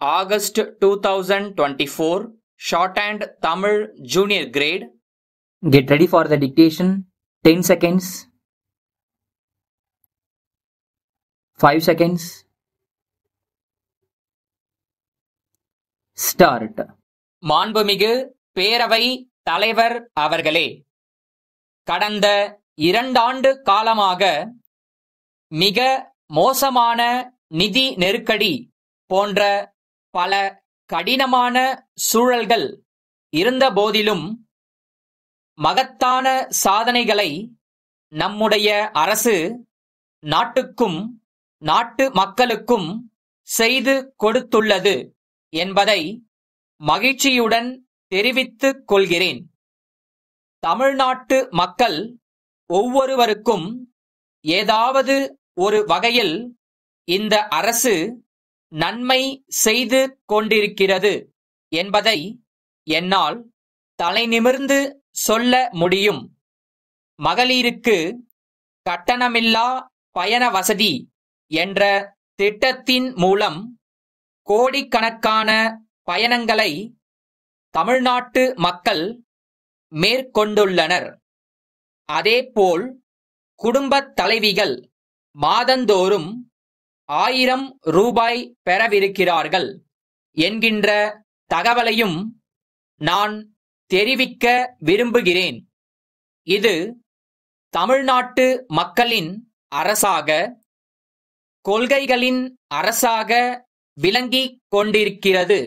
August 2024, Shorthand Tamil Junior Grade. Get ready for the dictation. 10 seconds. 5 seconds. Start. மாண்புமிகு பேரவை தலைவர் அவர்களே, கடந்த 2 ஆண்டு காலமாக மிக மோசமான நிதி நெருக்கடி போன்ற பல கடினமான சூழல்கள் இருந்தபோதிலும் மகத்தான சாதனைகளை நம்முடைய அரசு நாட்டுக்கும் நாட்டு மக்களுக்கும் செய்து கொடுத்துள்ளது என்பதை மகிழ்ச்சியுடன் தெரிவித்துக் கொள்கிறேன். தமிழ்நாட்டு மக்கள் ஒவ்வொருவருக்கும் ஏதாவது ஒரு வகையில் இந்த அரசு நன்மை செய்து கொண்டிருக்கிறது என்பதை என்னால் தலைநிமிர்ந்து சொல்ல முடியும். மகளிருக்கு கட்டணமில்லா பயண வசதி என்ற திட்டத்தின் மூலம் கோடிக்கணக்கான பயணங்களை தமிழ்நாட்டு மக்கள் மேற்கொண்டுள்ளனர். அதேபோல் குடும்பத் தலைவிகள் மாதந்தோறும் 1000 ரூபாய் பெறவிருக்கிறார்கள் என்கின்ற தகவலையும் நான் தெரிவிக்க விரும்புகிறேன். இது தமிழ்நாட்டு மக்களின் அரசாக, கொள்கைகளின் அரசாக விளங்கிக் கொண்டிருக்கிறது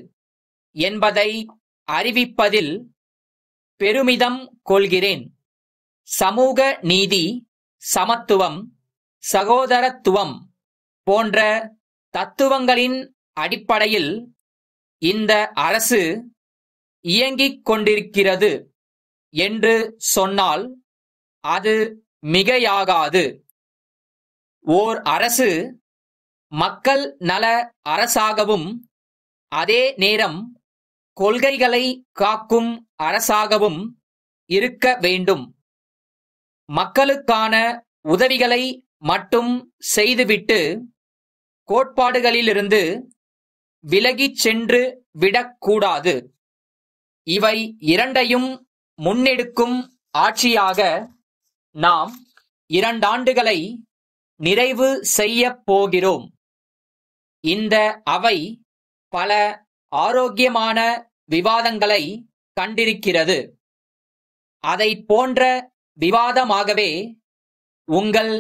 என்பதை அறிவிப்பதில் பெருமிதம் கொள்கிறேன். சமூக நீதி, சமத்துவம், சகோதரத்துவம் போன்ற தத்துவங்களின் அடிப்படையில் இந்த அரசு இயங்கிக் கொண்டிருக்கிறது என்று சொன்னால் அது மிகையாகாது. ஓர் அரசு மக்கள் நல அரசாகவும் அதே நேரம் கொள்கைகளை காக்கும் அரசாகவும் இருக்க வேண்டும். மக்களுக்கான உதவிகளை மட்டும் செய்துவிட்டு கோட்பாடுகளிலிருந்து விலகிச் சென்று விடக்கூடாது. இவை இரண்டையும் முன்னெடுக்கும் ஆட்சியாக நாம் 2 ஆண்டுகளை நிறைவு செய்யப் போகிறோம். இந்த அவை பல ஆரோக்கியமான விவாதங்களை கண்டிருக்கிறது. அதை போன்ற விவாதமாகவே உங்கள்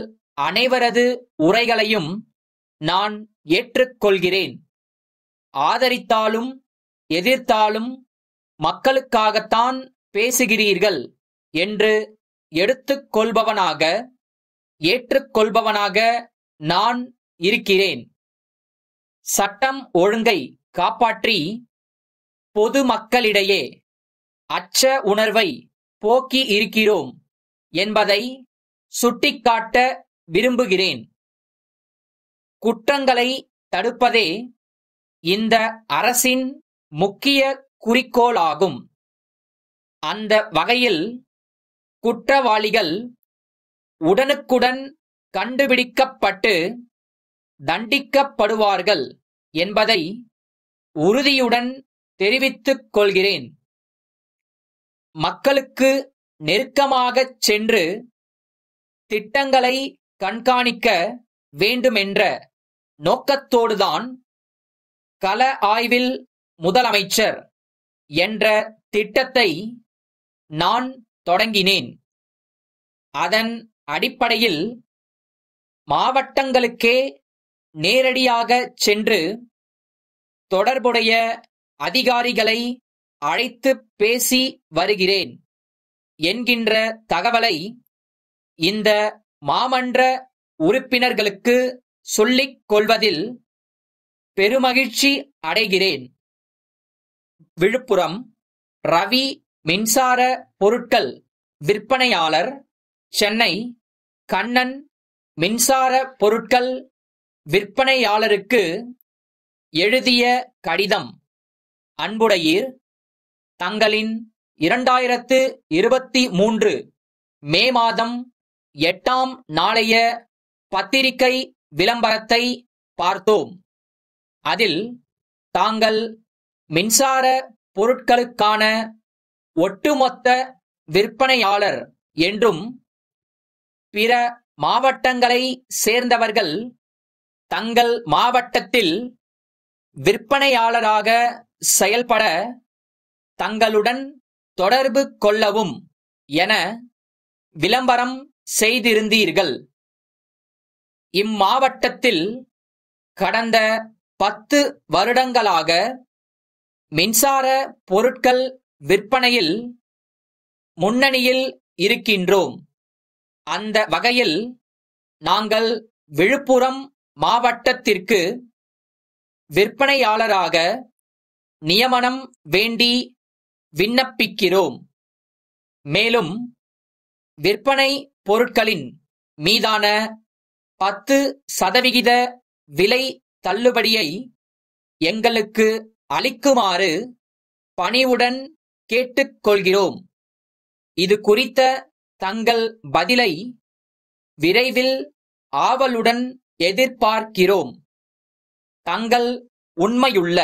அனைவரது உரைகளையும் நான் ஏற்றுக்கொள்கிறேன். ஆதரித்தாலும் எதிர்த்தாலும் மக்களுக்காகத்தான் பேசுகிறீர்கள் என்று எடுத்துக்கொள்பவனாக, ஏற்றுக்கொள்பவனாக நான் இருக்கிறேன். சட்டம் ஒழுங்கை காப்பாற்றி பொதுமக்களிடையே அச்ச உணர்வை போக்கி இருக்கிறோம் என்பதை சுட்டிக்காட்ட விரும்புகிறேன். குற்றங்களை தடுப்பதே இந்த அரசின் முக்கிய குறிக்கோளாகும். அந்த வகையில் குற்றவாளிகள் உடனுக்குடன் கண்டுபிடிக்கப்பட்டு தண்டிக்கப்படுவார்கள் என்பதை உறுதியுடன் தெரிவித்துக் கொள்கிறேன். மக்களுக்கு நெருக்கமாகச் சென்று திட்டங்களை கண்காணிக்க வேண்டுமென்ற நோக்கத்தோடுதான் கள ஆய்வில் முதலமைச்சர் என்ற திட்டத்தை நான் தொடங்கினேன். அதன் அடிப்படையில் மாவட்டங்களுக்கே நேரடியாகச் சென்று தொடர்புடைய அதிகாரிகளை அழைத்து பேசி வருகிறேன் என்கின்ற தகவலை இந்த மாமன்ற உறுப்பினர்களுக்கு சொல்லிக் கொள்வதில் பெருமகிழ்ச்சி அடைகிறேன். விழுப்புரம் ரவி மின்சார பொருட்கள் விற்பனையாளர், சென்னை கண்ணன் மின்சார பொருட்கள் விற்பனையாளருக்கு எழுதிய கடிதம். அன்புடையீர், தங்களின் 2023 மே மாதம் 8ஆம் நாளைய பத்திரிகை விளம்பரத்தை பார்த்தோம். அதில் தாங்கள் மின்சார பொருட்களுக்கான ஒட்டுமொத்த விற்பனையாளர் என்றும் பிற மாவட்டங்களை சேர்ந்தவர்கள் தங்கள் மாவட்டத்தில் விற்பனையாளராக செயல்பட தங்களுடன் தொடர்பு கொள்ளவும் என விளம்பரம் செய்திருந்தீர்கள். இம்மாவட்டத்தில் கடந்த 10 வருடங்களாக மின்சார பொருட்கள் விற்பனையில் முன்னணியில் இருக்கின்றோம். அந்த வகையில் நாங்கள் விழுப்புரம் மாவட்டத்திற்கு விற்பனையாளராக நியமனம் வேண்டி விண்ணப்பிக்கிறோம். மேலும் விற்பனை பொருட்களின் மீதான 10% விலை தள்ளுபடியை எங்களுக்கு அளிக்குமாறு பணிவுடன் கேட்டுக்கொள்கிறோம். இது குறித்த தங்கள் பதிலை விரைவில் ஆவலுடன் எதிர்பார்க்கிறோம். தங்கள் உண்மையுள்ள